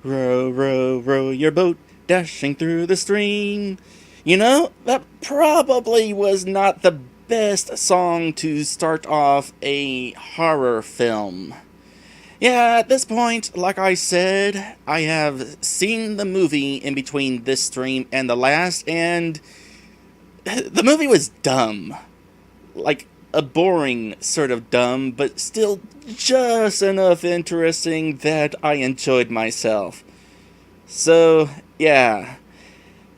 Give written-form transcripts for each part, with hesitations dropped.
Row, row, row your boat, dashing through the stream. You know, that probably was not the best song to start off a horror film. Yeah, at this point, like I said, I have seen the movie in between this stream and the last, and the movie was dumb. Like, a boring sort of dumb, but still just enough interesting that I enjoyed myself. So, yeah.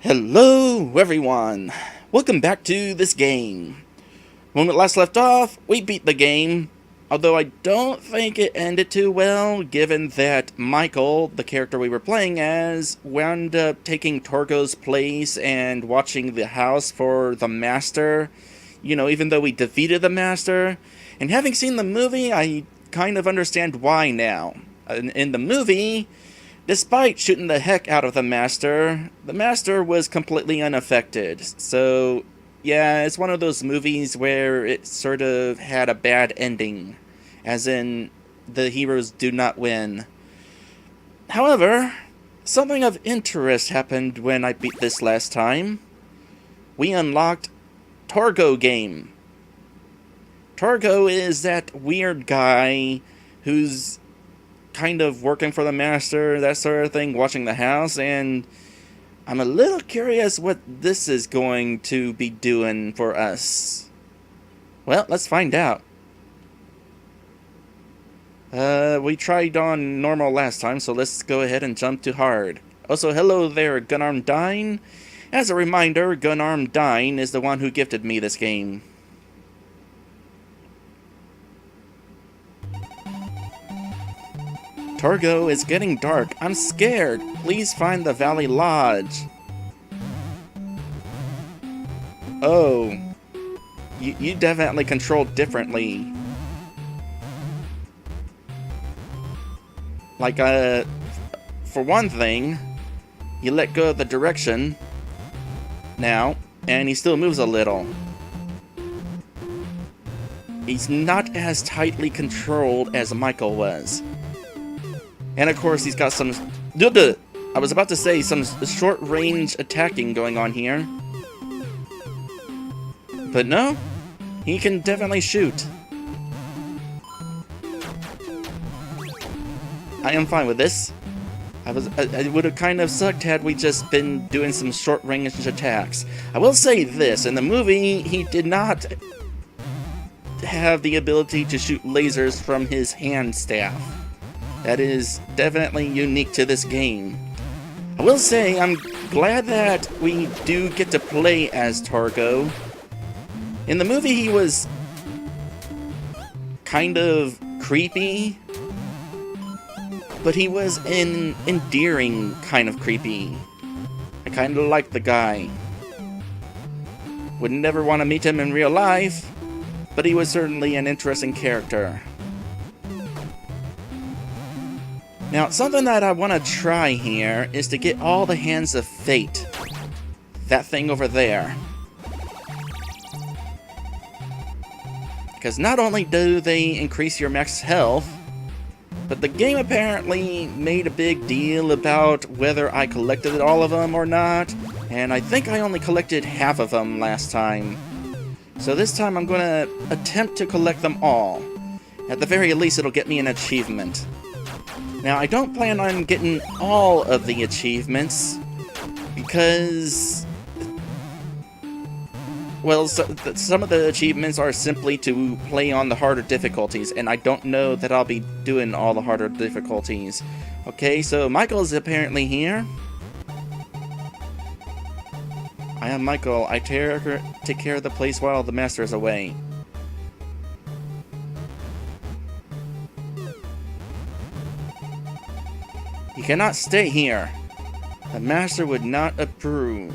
Hello, everyone. Welcome back to this game. When we last left off, we beat the game, although I don't think it ended too well, given that Michael, the character we were playing as, wound up taking Torgo's place and watching the house for the Master. You know, even though we defeated the Master. And having seen the movie, I kind of understand why now. In the movie, despite shooting the heck out of the Master was completely unaffected. So, yeah, it's one of those movies where it sort of had a bad ending. As in, the heroes do not win. However, something of interest happened when I beat this last time. We unlocked Torgo game. Torgo is that weird guy who's kind of working for the Master, that sort of thing, watching the house, and I'm a little curious what this is going to be doing for us. Well, let's find out. We tried on normal last time, so let's go ahead and jump to hard. Also, hello there, Gunarm Dine. As a reminder, Gunarm Dine is the one who gifted me this game. Torgo, it's getting dark. I'm scared. Please find the Valley Lodge. Oh. You definitely controlled differently. Like, for one thing, you let go of the direction now, and he still moves a little. He's not as tightly controlled as Michael was. And of course, he's got some... I was about to say, some short-range attacking going on here. But no, he can definitely shoot. I am fine with this. It would have kind of sucked had we just been doing some short-range attacks. I will say this, in the movie, he did not have the ability to shoot lasers from his hand staff. That is definitely unique to this game. I will say, I'm glad that we do get to play as Torgo. In the movie, he was kind of creepy, but he was an endearing kind of creepy. I kind of liked the guy. Would never want to meet him in real life, but he was certainly an interesting character. Now, something that I want to try here is to get all the Hands of Fate. That thing over there. Because not only do they increase your max health, but the game apparently made a big deal about whether I collected all of them or not, and I think I only collected half of them last time. So this time I'm going to attempt to collect them all. At the very least, it'll get me an achievement. Now, I don't plan on getting all of the achievements, because... well, some of the achievements are simply to play on the harder difficulties, and I don't know that I'll be doing all the harder difficulties. Okay, so Michael is apparently here. I am Michael. I take care of the place while the Master is away. You cannot stay here. The Master would not approve.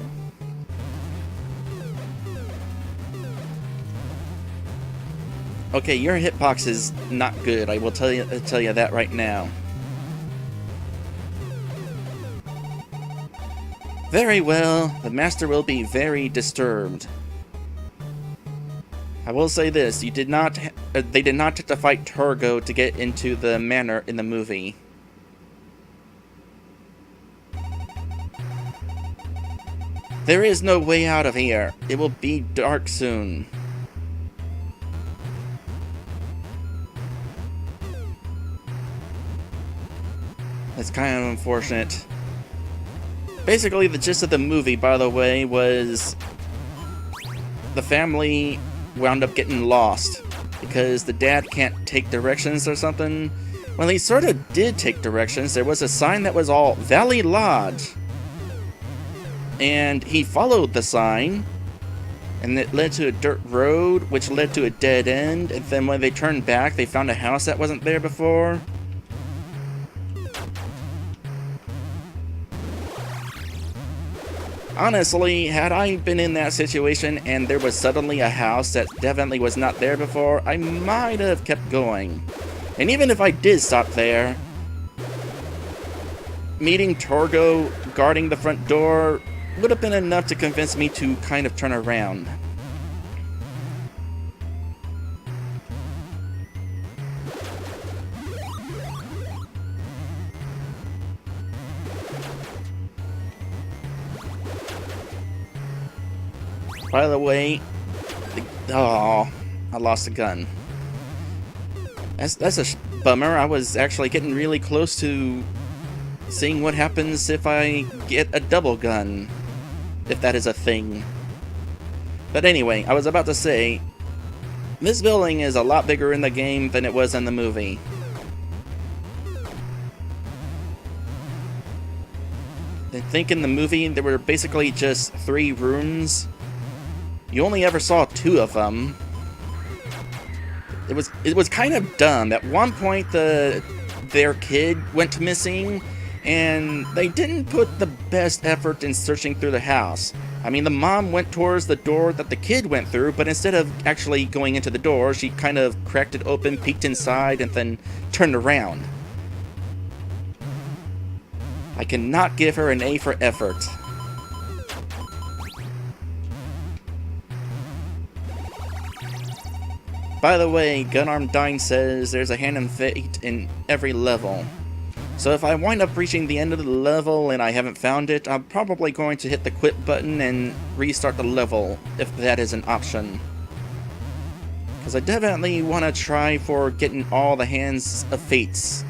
Okay, your hitbox is not good. I will tell you that right now. Very well. The Master will be very disturbed. I will say this: they did not have to fight Torgo to get into the manor in the movie. There is no way out of here. It will be dark soon. It's kind of unfortunate. Basically, the gist of the movie, by the way, was the family wound up getting lost because the dad can't take directions or something. Well, he sort of did take directions. There was a sign that was all Valley Lodge. And he followed the sign, and it led to a dirt road, which led to a dead end. And then when they turned back, they found a house that wasn't there before. Honestly, had I been in that situation and there was suddenly a house that definitely was not there before, I might have kept going. And even if I did stop there, meeting Torgo guarding the front door would have been enough to convince me to kind of turn around. By the way, oh, I lost a gun. That's a bummer. I was actually getting really close to seeing what happens if I get a double gun, if that is a thing. But anyway, I was about to say, this building is a lot bigger in the game than it was in the movie. I think in the movie there were basically just 3 rooms. You only ever saw 2 of them. It was kind of dumb. At one point, their kid went missing, and they didn't put the best effort in searching through the house. I mean, the mom went towards the door that the kid went through, but instead of actually going into the door, she kind of cracked it open, peeked inside, and then turned around. I cannot give her an A for effort. By the way, Gunarm Dyne says there's a hand and fate in every level. So if I wind up reaching the end of the level and I haven't found it, I'm probably going to hit the quit button and restart the level, if that is an option. Because I definitely want to try for getting all the hands of fates.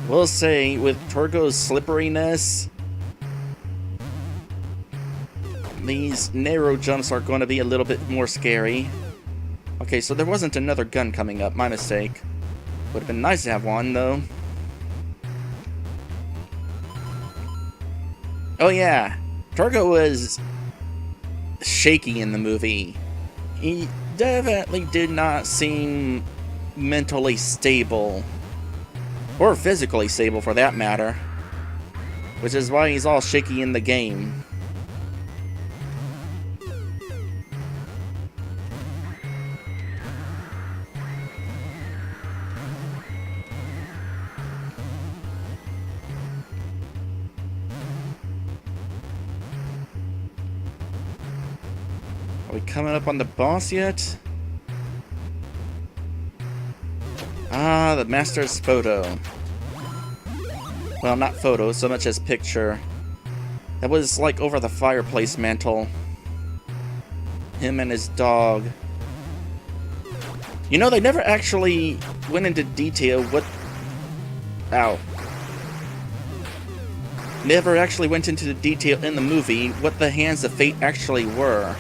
We'll say, with Torgo's slipperiness, these narrow jumps are going to be a little bit more scary. Okay, so there wasn't another gun coming up, my mistake. Would have been nice to have one, though. Oh yeah, Torgo was shaky in the movie. He definitely did not seem mentally stable. Or physically stable, for that matter. Which is why he's all shaky in the game. Are we coming up on the boss yet? Ah, the master's photo. Well, not photo, so much as picture. That was like over the fireplace mantle. Him and his dog. You know, they never actually went into detail what... Ow. Never actually went into the detail in the movie what the hands of fate actually were.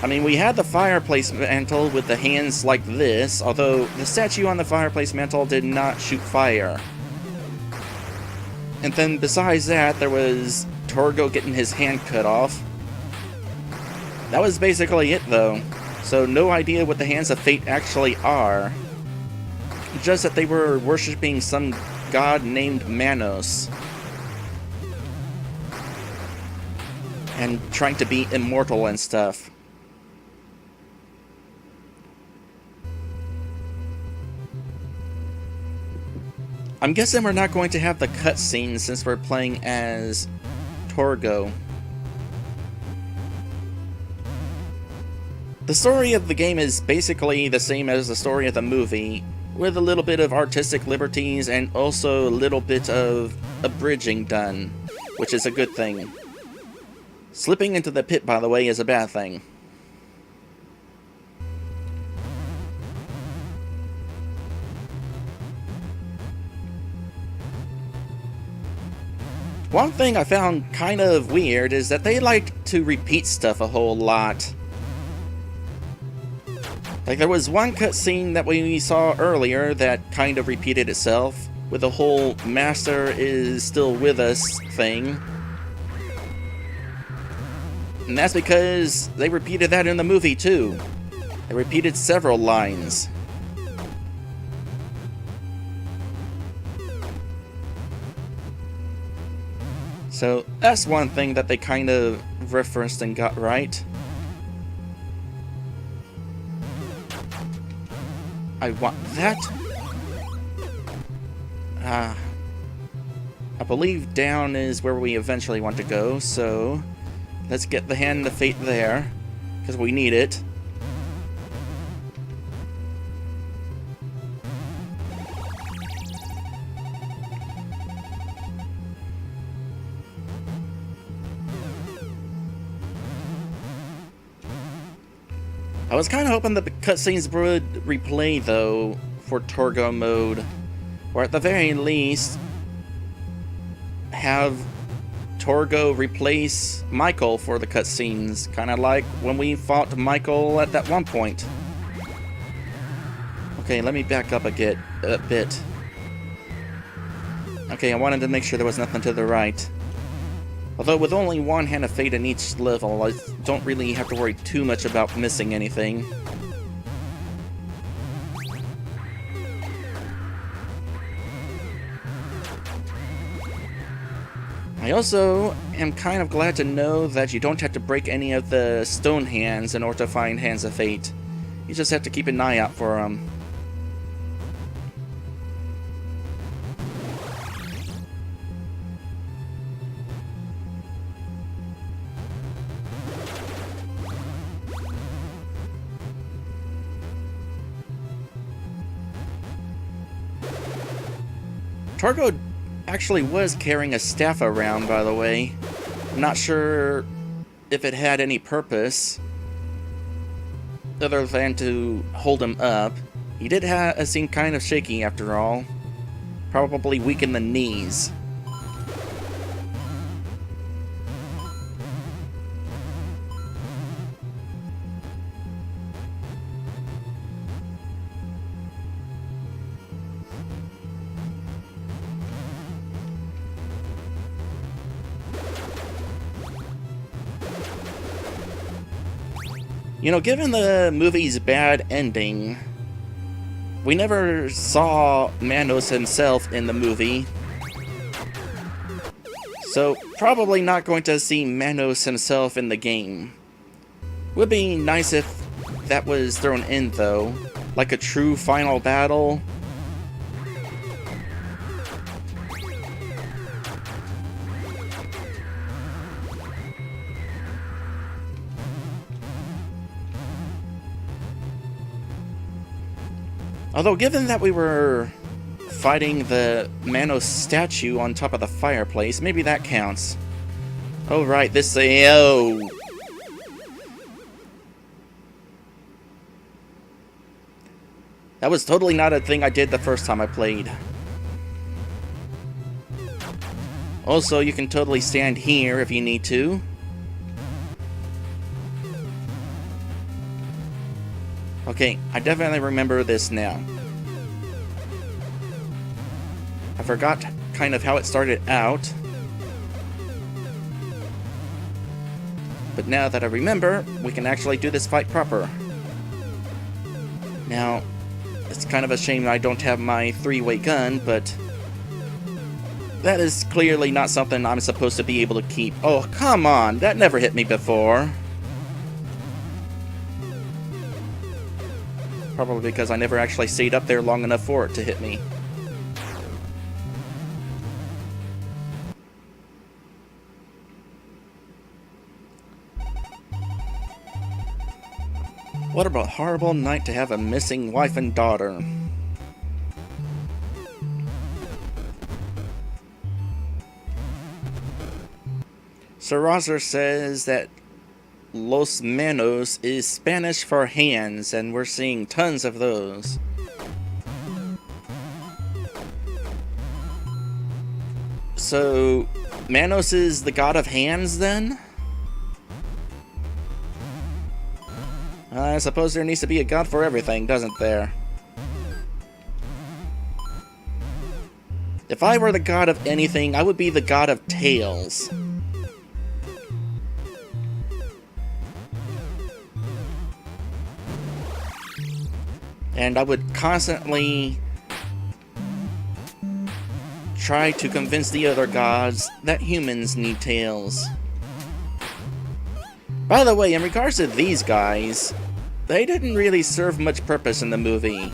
I mean, we had the fireplace mantle with the hands like this, although the statue on the fireplace mantle did not shoot fire. And then besides that, there was Torgo getting his hand cut off. That was basically it, though. So no idea what the hands of fate actually are. Just that they were worshipping some god named Manos. And trying to be immortal and stuff. I'm guessing we're not going to have the cutscene since we're playing as Torgo. The story of the game is basically the same as the story of the movie, with a little bit of artistic liberties and also a little bit of abridging done, which is a good thing. Slipping into the pit, by the way, is a bad thing. One thing I found kind of weird is that they like to repeat stuff a whole lot. Like, there was one cutscene that we saw earlier that kind of repeated itself, with the whole Master is still with us thing. And that's because they repeated that in the movie too. They repeated several lines. So that's one thing that they kind of referenced and got right. I want that. I believe down is where we eventually want to go, so let's get the Hand of Fate there, because we need it. I was kind of hoping that the cutscenes would replay, though, for Torgo mode, or at the very least, have Torgo replace Michael for the cutscenes, kind of like when we fought Michael at that one point. Okay, let me back up a bit. Okay, I wanted to make sure there was nothing to the right. Although with only one Hand of Fate in each level, I don't really have to worry too much about missing anything. I also am kind of glad to know that you don't have to break any of the stone hands in order to find Hands of Fate. You just have to keep an eye out for them. Torgo actually was carrying a staff around, by the way. I'm not sure if it had any purpose other than to hold him up. He did seem kind of shaky after all. Probably weak in the knees. You know, given the movie's bad ending, we never saw Manos himself in the movie. So, probably not going to see Manos himself in the game. Would be nice if that was thrown in, though. Like a true final battle. Although, given that we were fighting the Manos statue on top of the fireplace, maybe that counts. Oh, right, this... Oh! That was totally not a thing I did the first time I played. Also, you can totally stand here if you need to. Okay, I definitely remember this now. I forgot kind of how it started out. But now that I remember, we can actually do this fight proper. Now, it's kind of a shame I don't have my three-way gun, but that is clearly not something I'm supposed to be able to keep. Oh, come on! That never hit me before. Probably because I never actually stayed up there long enough for it to hit me. What a horrible night to have a missing wife and daughter. Sir Roger says that Los Manos is Spanish for hands, and we're seeing tons of those. So, Manos is the god of hands, then? I suppose there needs to be a god for everything, doesn't there? If I were the god of anything, I would be the god of tails. And I would constantly try to convince the other gods that humans need tails. By the way, in regards to these guys, they didn't really serve much purpose in the movie.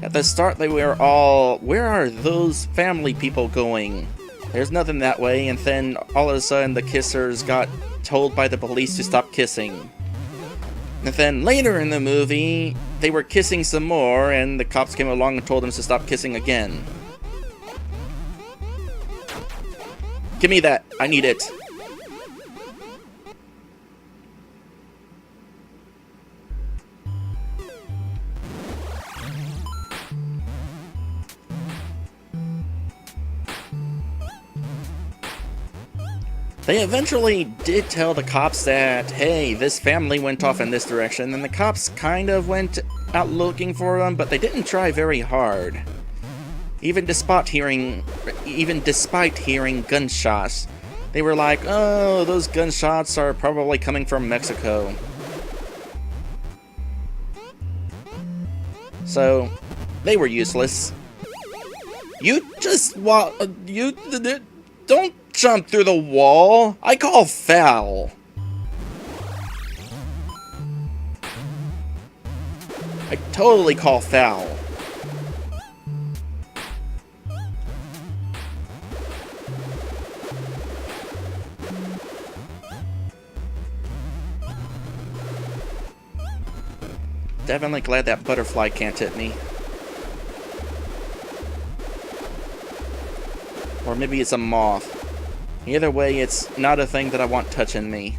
At the start they were all, where are those family people going? There's nothing that way, and then all of a sudden the kissers got told by the police to stop kissing. And then later in the movie, they were kissing some more, and the cops came along and told them to stop kissing again. Give me that. I need it. They eventually did tell the cops that, hey, this family went off in this direction, and the cops kind of went out looking for them, but they didn't try very hard. Even despite hearing gunshots, they were like, oh, those gunshots are probably coming from Mexico. So, they were useless. You just don't jump through the wall. I call foul. I totally call foul. Definitely glad that butterfly can't hit me. Or maybe it's a moth. Either way, it's not a thing that I want touching me.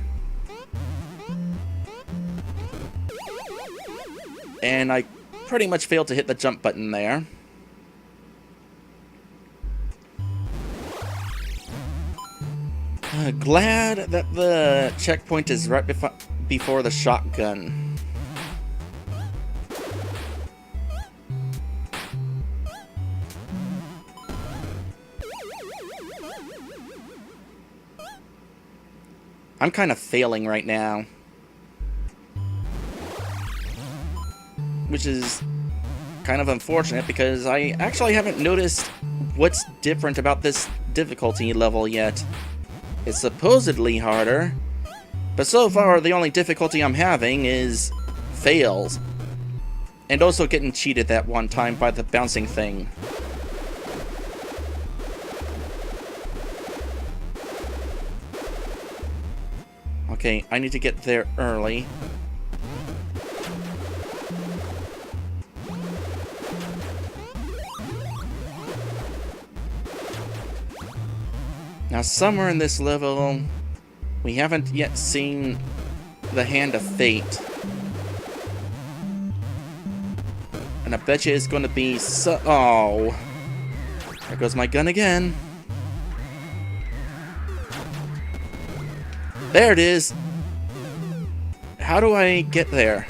And I pretty much failed to hit the jump button there. Glad that the checkpoint is right before the shotgun. I'm kind of failing right now. Which is kind of unfortunate because I actually haven't noticed what's different about this difficulty level yet. It's supposedly harder, but so far the only difficulty I'm having is fails. And also getting cheated that one time by the bouncing thing. Okay, I need to get there early. Now, somewhere in this level, we haven't yet seen the Hand of Fate. And I bet you it's going to be so... Oh. There goes my gun again. There it is! How do I get there?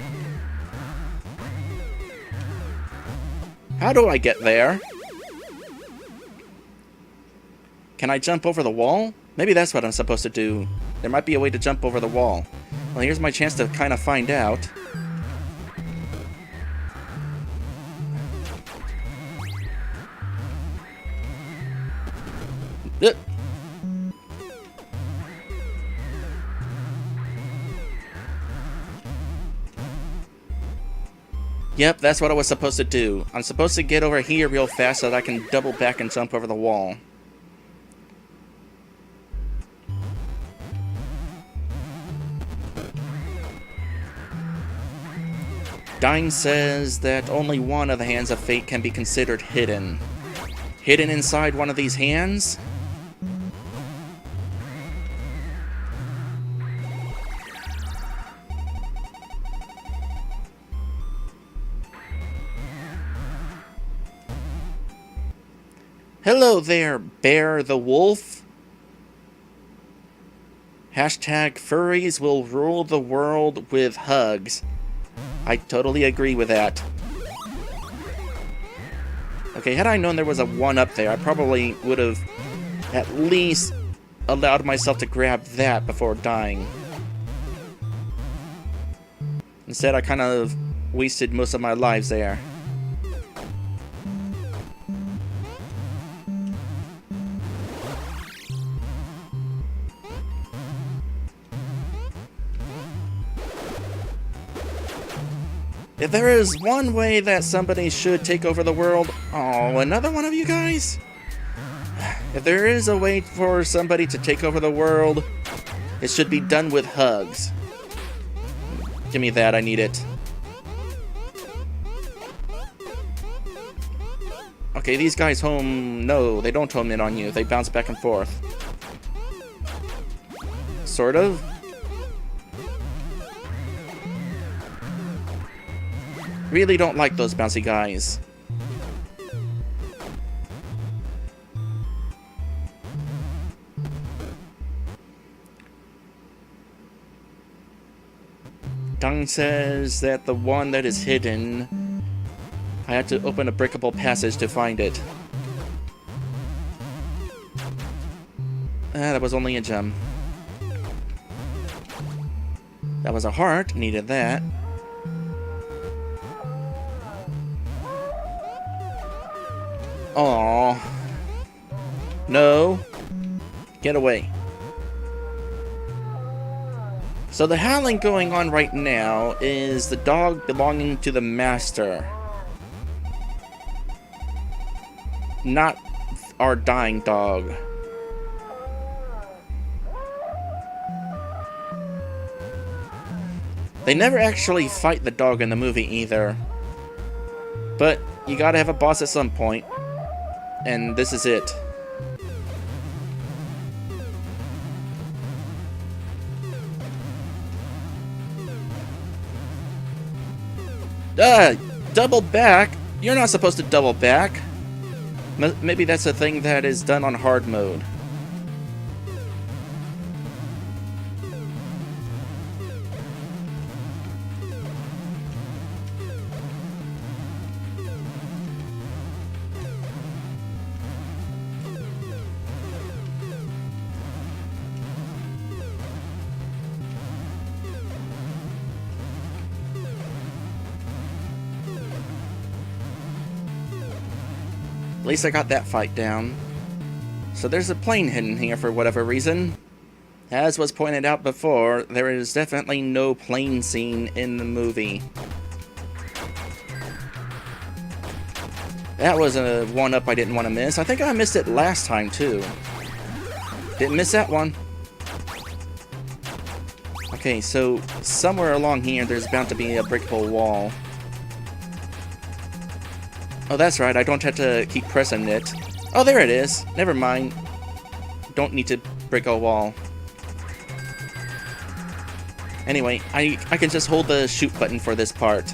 How do I get there? Can I jump over the wall? Maybe that's what I'm supposed to do. There might be a way to jump over the wall. Well, here's my chance to kind of find out. Yep, that's what I was supposed to do. I'm supposed to get over here real fast so that I can double back and jump over the wall. Dine says that only one of the Hands of Fate can be considered hidden. Hidden inside one of these hands? Hello there, Bear the Wolf. Hashtag furries will rule the world with hugs. I totally agree with that. Okay, had I known there was a one up there, I probably would have at least allowed myself to grab that before dying. Instead, I kind of wasted most of my lives there. If there is one way that somebody should take over the world... Oh, another one of you guys? If there is a way for somebody to take over the world, it should be done with hugs. Give me that, I need it. Okay, these guys home... No, they don't home in on you. They bounce back and forth. Sort of. Really don't like those bouncy guys. Dung says that the one that is hidden, I had to open a breakable passage to find it. That was only a gem. That was a heart, needed that. Aww. No. Get away. So the howling going on right now is the dog belonging to the master. Not our dying dog. They never actually fight the dog in the movie either. But you gotta have a boss at some point. And this is it. Double back? You're not supposed to double back. Maybe that's a thing that is done on hard mode. At least I got that fight down. So there's a plane hidden here for whatever reason. As was pointed out before, there is definitely no plane scene in the movie. That was a one-up I didn't want to miss. I think I missed it last time too. Didn't miss that one. Okay, so somewhere along here there's bound to be a breakable wall. Oh, that's right, I don't have to keep pressing it. Oh, there it is. Never mind. Don't need to break a wall. Anyway, I can just hold the shoot button for this part.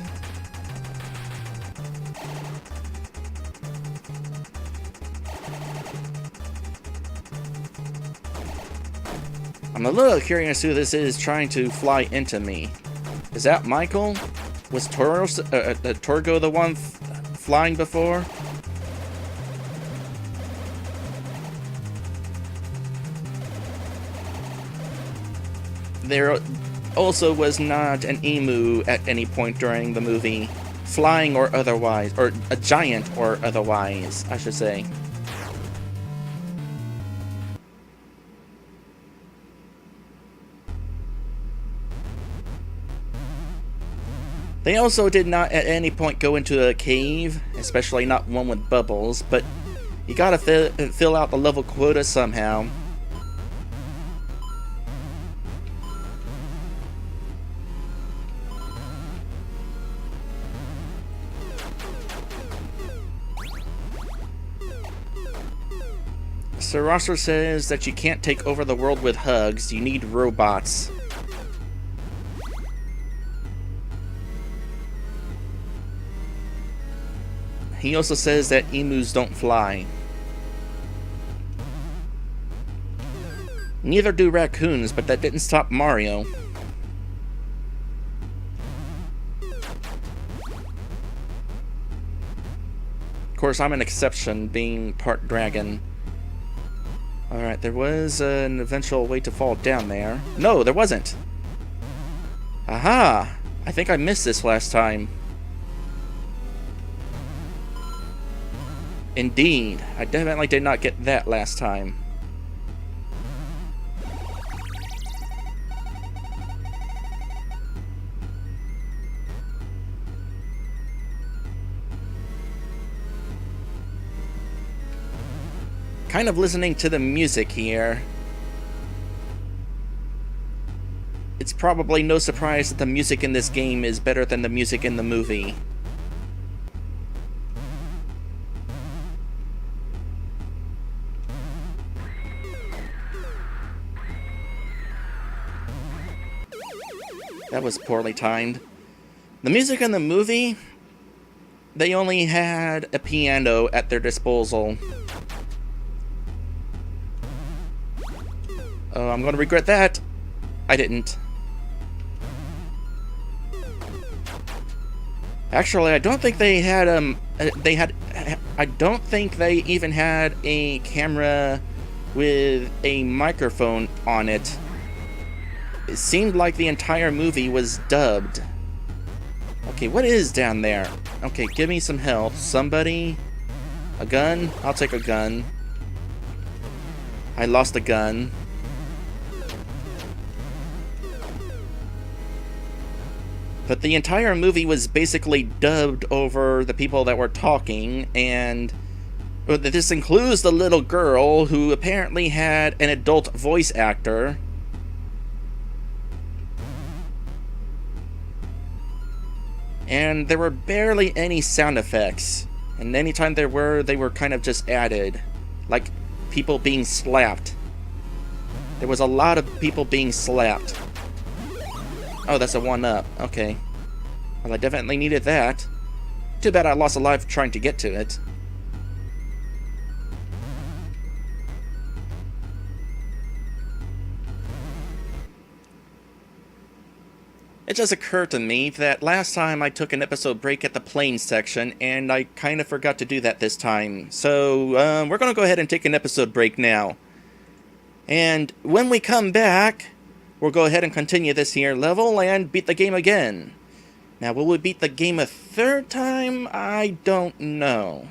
I'm a little curious who this is trying to fly into me. Is that Michael? Was Torgo the one flying before? There also was not an emu at any point during the movie, flying or otherwise, or a giant or otherwise, I should say. They also did not at any point go into a cave, especially not one with bubbles, but you gotta fill out the level quota somehow. Sir Rosser says that you can't take over the world with hugs, you need robots. He also says that emus don't fly. Neither do raccoons, but that didn't stop Mario. Of course, I'm an exception, being part dragon. Alright, there was an eventual way to fall down there. No, there wasn't! Aha! I think I missed this last time. Indeed, I definitely did not get that last time. Kind of listening to the music here. It's probably no surprise that the music in this game is better than the music in the movie. That was poorly timed. The music in the movie, they only had a piano at their disposal. Oh, I'm gonna regret that. I didn't. Actually, I don't think they had, I don't think they even had a camera with a microphone on it. It seemed like the entire movie was dubbed. Okay, what is down there? Okay, give me some health. Somebody? A gun? I'll take a gun. I lost a gun. But the entire movie was basically dubbed over the people that were talking, and this includes the little girl who apparently had an adult voice actor. And there were barely any sound effects. And anytime there were, they were kind of just added. Like people being slapped. There was a lot of people being slapped. Oh, that's a 1-up. Okay. Well, I definitely needed that. Too bad I lost a life trying to get to it. It just occurred to me that last time I took an episode break at the plane section, and I kind of forgot to do that this time. So, we're going to go ahead and take an episode break now. And when we come back, we'll go ahead and continue this here level and beat the game again. Now, will we beat the game a third time? I don't know.